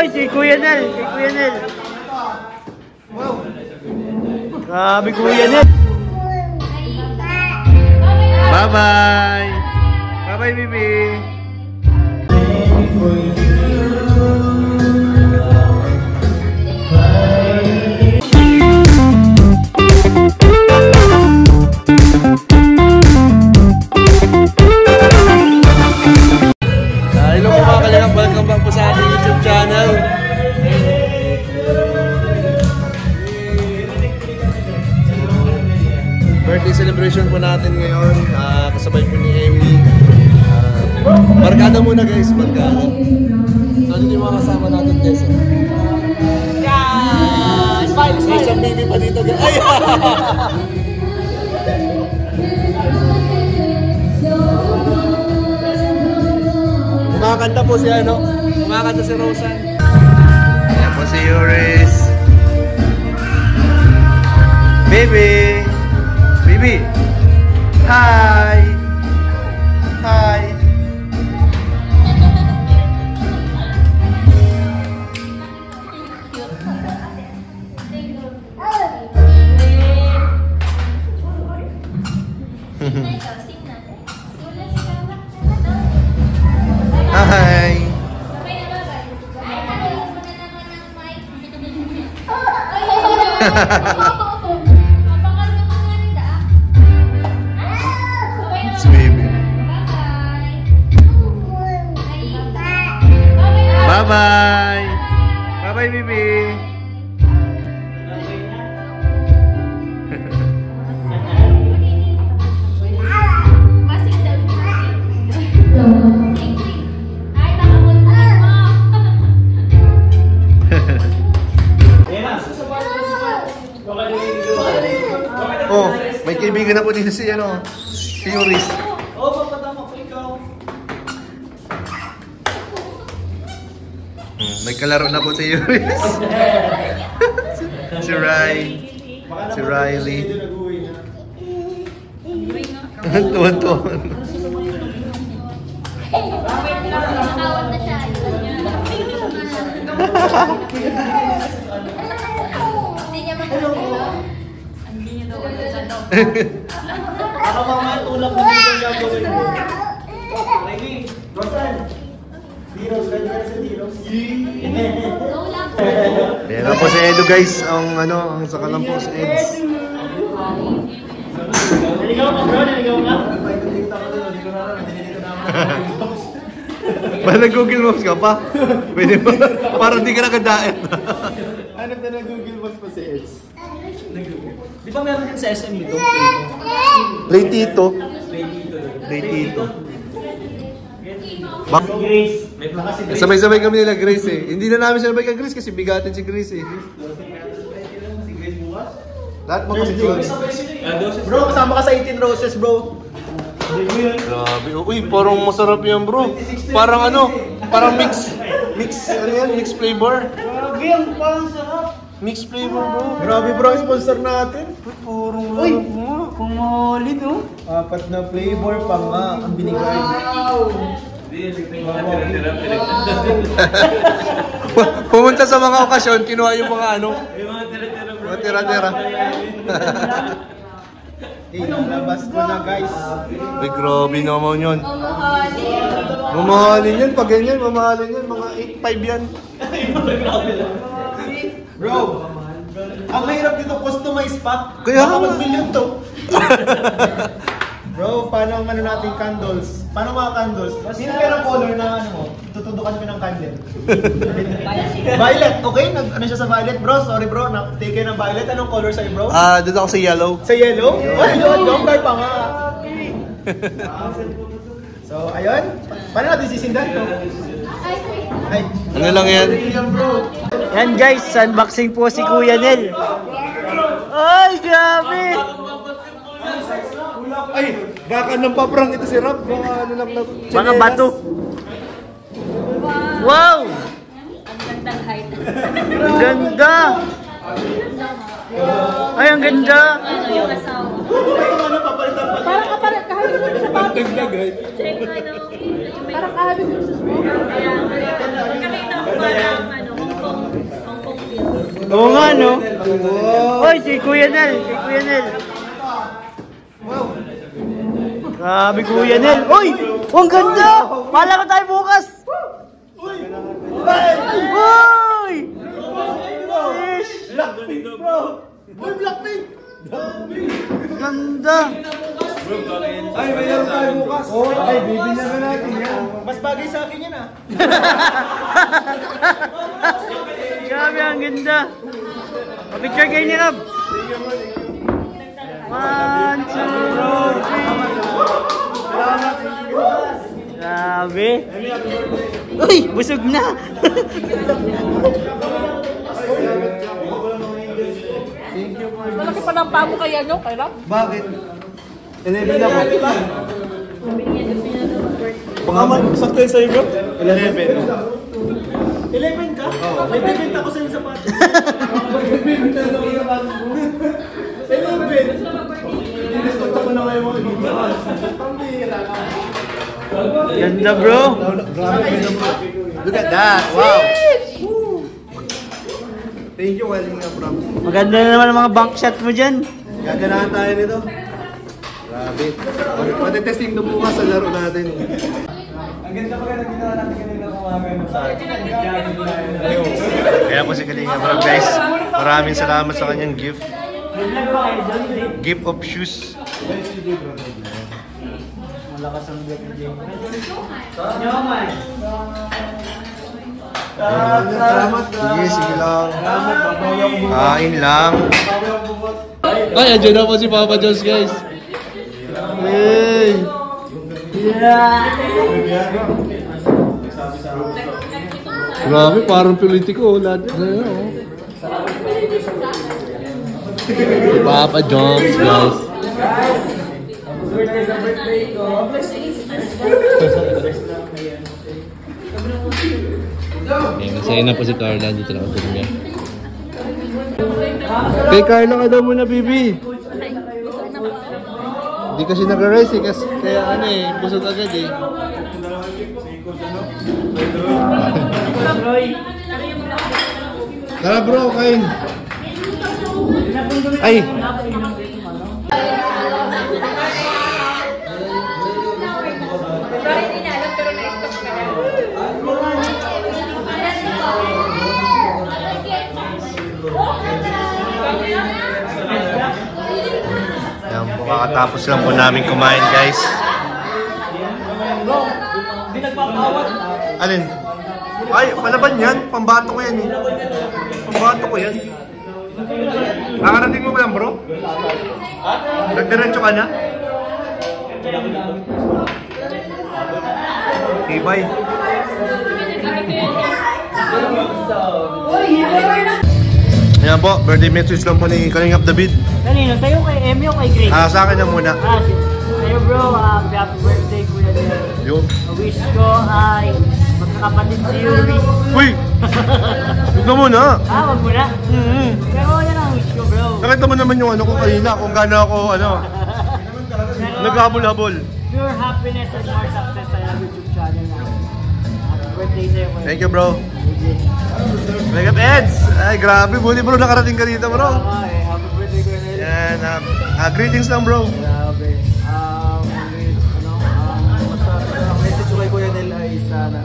Oy, si Kuya Nel. Si Kuya Nel. Grabe Kuya Nel. Bye-bye. Bye-bye, baby. Hello po mga kalingap, welcome back po sa ating YouTube channel. Birthday celebration po natin ngayon, kasabay po ni Emmy. Barkada muna guys, barkada. So ano yung mga kasama natin guys? Yeah! Smile, smile! May isang baby pa dito guys. Ay! Kumakanta po si ano? Kumakanta si Rosan. Ayan po si Yuris. Baby! Baby! Hi! Hi! Hi! Si baby. Bye-bye! Bye-bye, baby! Oh, may kaibigan na po dito si ano, si Yuris. Oh, papadama ko ikaw. May kalaro na po si Yuris. Si Rai. Si Riley. Tuwan-tuwan. Nakawat na siya. Hindi niya makakita. Hindi niya daw Ako mga tulak na dito yung gagawin mo. Ready? Rosan! Diros, ready ka sa Diros? Ayan po si Edo guys, ang ano, ang sakalan po sa Eds. Naligaw ka bro, naligaw ka? Ba nag-Google Maps ka pa? Pwede ba? Parang di ka nakadaet. Hanap na nag-Google Maps pa si Eds. Di ba meron din sa SM nito? Play Tito. Play Tito. Grace. Sabay-sabay kami nila Grace eh. Hindi na namin sabay kay Grace kasi bigatin si Grace eh. Lahat mo kami Grace. Bro, kasama ka sa 18 Roses bro. Grabe. Uy, parang masarap yan bro. Parang ano, parang mix, ano yan, mix flavor. Grabe, ang parang sarap. Mix flavor bro. Grabe bro, sponsor natin. Parang larap mo. Pumali no? Apat na flavor pa nga ang binigay. Pumunta sa mga okasyon, kinuha yung mga ano. Mga tira-tira. Nalabas ko na guys. Ay, grabe naman yun. Mamahalin yan, pag ganyan, mamahalin yan. Mga 8.5 yan. Bro, ang mahirap dito customize pa. Kaya baka nga. mag-million to. Bro, paano ang ano natin candles? Paano mga candles? Sino kayo ng color na ano mo? Tutudukan ko ng candle. Violet, okay? Ano siya sa violet bro? Sorry bro, take kayo ng violet. Anong color sa'yo bro? Doon ako sa yellow. Sa yellow? Ay, yun, number pa nga. So, ayun. Paano natin sisindan to? Ay, Ano lang yan? Yan guys, unboxing po si Kuya Nel. Ay, grabe! Ay, baka nang paprang ito si Rob. Baka ano lang na... Mga bato. Wow! Ang gandang height. Ang ganda! Ay, ang ganda! Ano yung asawa? Parang kapalit, kahit hindi sa papi. Check ano. Parang kahit hindi sa smoke. Kaya, nakakita ko parang ano. Oo nga, no? Oy, si Kuya Nel. Si Kuya Nel. Grabe, Kuya Nel. Uy! Ang ganda! Pala ko tayo bukas! Uy! Blackpink, bro! Uy, Blackpink! Ganda! Ay, mayroon tayo bukas. Ay, bibigyan na natin yan. Mas bagay sa akin yan, ah. Grabe, ang ganda! Pa-picture kayo ni Rob! 1, 2, 3! Grabe! Uy! Busog na! Malaki pa ng pamo kay ano, kay Rob? Bakit? 11 ako. Baka man, sakto yun sa'yo, bro? 11. 11 ka? Oo. Nagbibenta ko sa'yo sapatos. Nagbibenta ko sa'yo sapatos. 11. Diniscount ako na ngayon mga dito. Pambira ka. Ganda, bro! Look at that! Wow! Thank you, Welling na bro. Maganda na naman ang mga bank shot mo dyan. Gaganahan tayo nito. Grabe. Pati-testing ito bukas sa laro natin. Ang ganda pa ng ginawa natin kanina kumakain mo sa akin. Kaya po si Kalinga Bro guys. Maraming salamat sa kanyang gift. Gift of shoes. Malakas ang gift ni Jay. Salamat. Sige lang. Kain lang. Ay, andyan na po si Papa Jones guys. Hey! Grabe, parang politiko. Lahat na yun. Papa Jones guys. Masaya na po si Carla. Dito na ako niya. Kay Carla ka daw muna, Bibi. Hindi kasi nag-rise eh. Kaya ano eh, busog agad eh. Tara bro, kain. Ay! Sorry, hindi na alam, pero na-stop ka na. Yan po, kakatapos lang po namin kumain guys. Hindi nagpapawat. Alin? Ay, palaban yan. Pambato ko yan eh. Pambato ko yan. Nakarating mo ba yan bro? Nagdiretso ka na? Tibay. Ayan po, birthday message lang po ni Kalingap David. Kanino? Sa'yo kay Emmy o kay Grace? Sa akin na muna. Sa'yo bro, happy birthday Kuya Nel. Yun. Wish ko ay magkakapatid si Yuri. Uy! Huwag na muna. Wag mo na. Pero yan ang wish ko bro. Nakita mo naman yung ano ko kanina kung gaano ako naghabol-habol. Pure happiness and more success sa YouTube channel namin. Happy birthday sa'yo Kuya. Thank you bro. Mega Eds! Ay grabe, buti bro nakarating ka dito bro. Happy birthday Kuya Nel. Yan, greetings lang bro. Grabe. Ang message ko kay Kuya Nel ay sana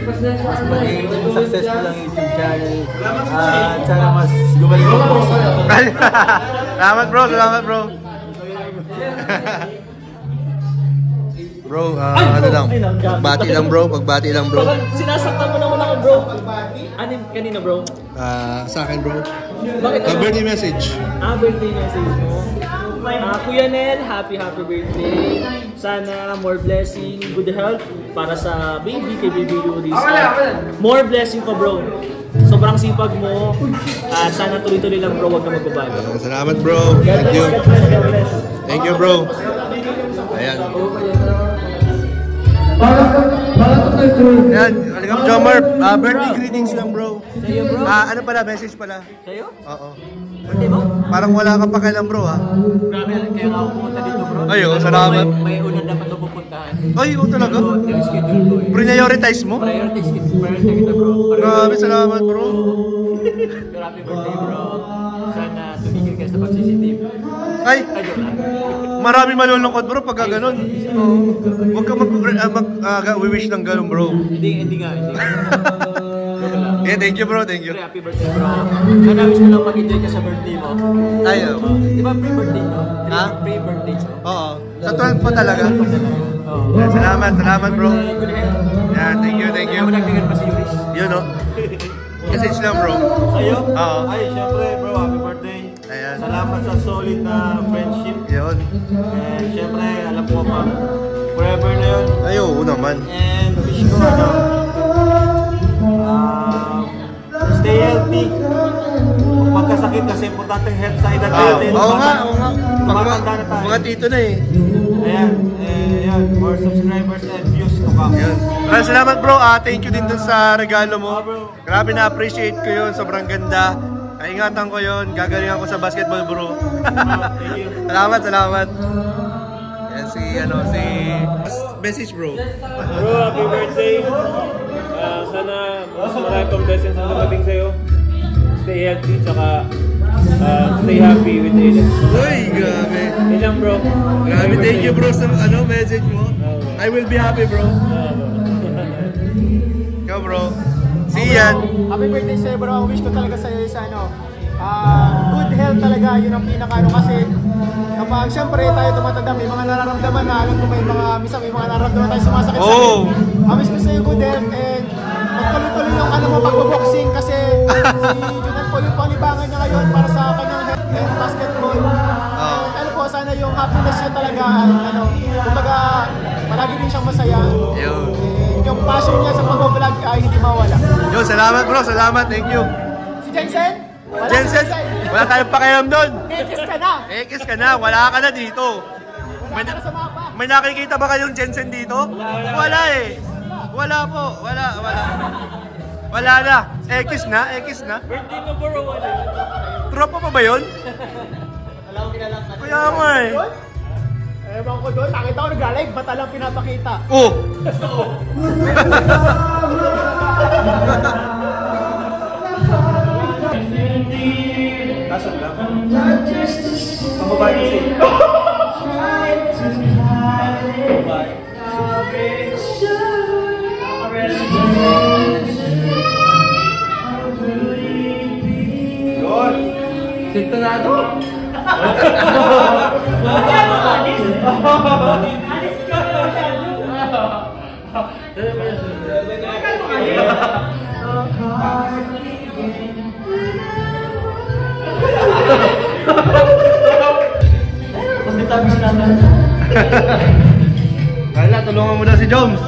mas maging successful ang YouTube channel at sana mas gumaling ang box. Salamat bro, salamat bro. Bro, ano lang, pagbati lang bro, pagbati lang bro. Sinasaktan mo naman ako bro. Ano kanina bro? Sa akin bro. Bakit Birthday message. Birthday message mo. Kuya Nel, happy birthday. Sana more blessing, good health para sa baby, kay baby Yuri. More blessing pa bro. Sobrang sipag mo. Sana tuloy-tuloy lang bro, huwag ka magbabago. Salamat bro. Thank you. Thank you bro. Ayan. Yan, Kalingap Jomar, birthday greetings lang bro. Sa'yo bro? Ano pala, message pala. Sa'yo? Oo. Birthday mo? Parang wala ka pa kailan bro ha. Grabe, kaya ako pumunta dito bro. Ay, salamat. May una dapat ako pupuntahan. Ay, talaga? Schedule ko eh. Prioritize mo? Prioritize kita bro. Grabe, salamat bro. Pero happy birthday, bro. Sana tumigil ka sa pagsisitip. Ay! Joke lang. Marami malulungkot bro pagka ganun. Huwag ka mag-wish ng ganun bro. Hindi nga. Joke lang. Yeah, thank you bro, thank you. Pero happy birthday, bro. Sana wish ko lang mag-enjoy ka sa birthday mo. Ay, Di ba pre-birthday to? Ha? Pre-birthday to? oo. Sa 12 pa talaga. Oo. Yan, salamat bro. Good health. Yan, thank you. Kaya mo nagbigan pa si Yuris. Yun no. Message lang bro. Sa'yo? Oo. Ay, syempre bro, happy birthday. Ayan. Salamat sa solid na friendship. Yun. And syempre, alam ko pa, forever na yun. Ay, oo naman. And wish ko, stay healthy. Huwag magkasakit kasi importante health sa edad natin. Oo nga. Tumatanda na tayo. Mga tito na eh. Ayan, more subscribers and views to come. Yun. Maraming salamat bro. Thank you din dun sa regalo mo. Grabe na-appreciate ko yun. Sobrang ganda. Ingatan ko yun. Gagalingan ko sa basketball bro. Thank you. Salamat. Yan si message bro. Bro, happy birthday. Sana mas marami pang blessings ang dumating sa'yo. Stay healthy, tsaka stay happy with Aiden. Uy, grabe. Yun lang bro. Grabe, thank you bro sa message mo. I will be happy bro. Ikaw bro. See ya. Happy birthday sa'yo bro. Wish ko talaga sa'yo is good health talaga. Yun ang pinaka kasi kapag siyempre tayo tumatanda, may mga nararamdaman na alam ko may mga nararamdaman tayo sumasakit sa akin. Wish ko sa'yo good health and magtuloy-tuloy yung magbo-boxing kasi si Junan po yung panglibangan niya ngayon para sa kanyang health and basketball. And po, sana yung happiness niya talaga, kumbaga, palagi din siyang masaya. Yung passion niya sa pag-vlog ay hindi mawala. Yo, salamat bro, salamat, thank you. Si Jensen? Jensen, wala tayong pakialam doon. Ekis ka na. Wala ka na dito. Wala ka na sa mapa. May nakikita ba kayong Jensen dito? Wala eh. Wala po, wala na. Ekis na. Birthday mo bro, wala. Tropa pa ba yun? Wala akong kilalang ka. Kaya nga eh. Ewan ko doon, nakita ko nag-live, bata lang pinapakita. Oh! Kaso lang. Pambabae kasi. Sintonado? Kala, tulungan mo daw si Joms.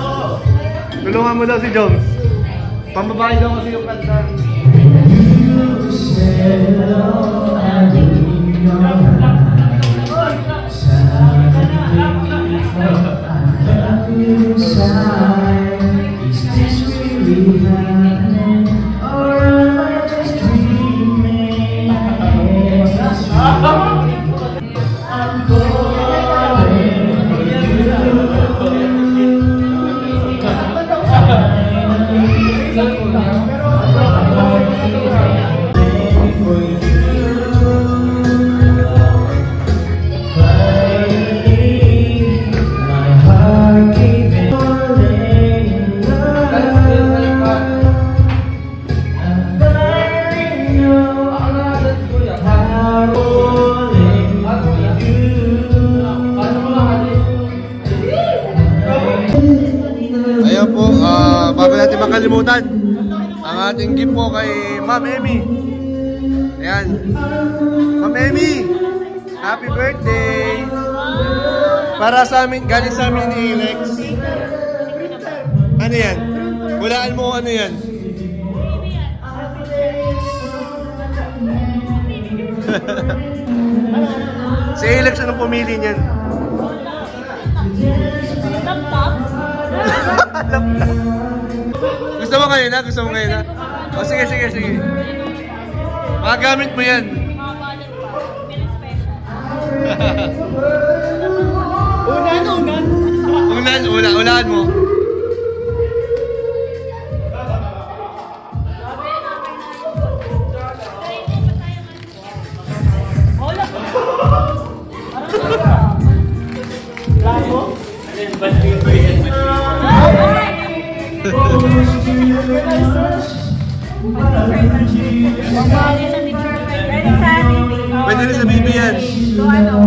Pambabae daw kasi yung kanta. Ayan po, bago natin makalimutan ang ating gift po kay Ma'am Emmy. Ayan. Ma'am Emmy, happy birthday! Para sa amin, galing sa amin ni Lex. Ano yan? Hulaan mo ano yan? Si Alex, anong pumili niyan? Gusto mo ngayon na? O sige. Magagamit mo yan. Unahan mo. Pwede rin sa bibi yan.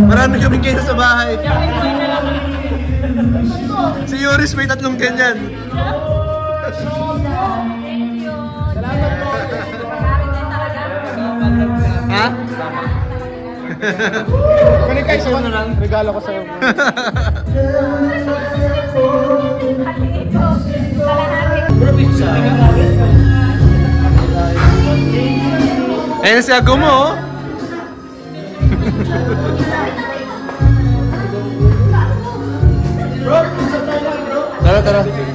Marami kaming kaya sa bahay. Si Yoris may 3 ganyan. Ha? Kunin kayo sa lang. Regalo ko sa'yo. Ayan si Ago mo, oh. Tara, tara.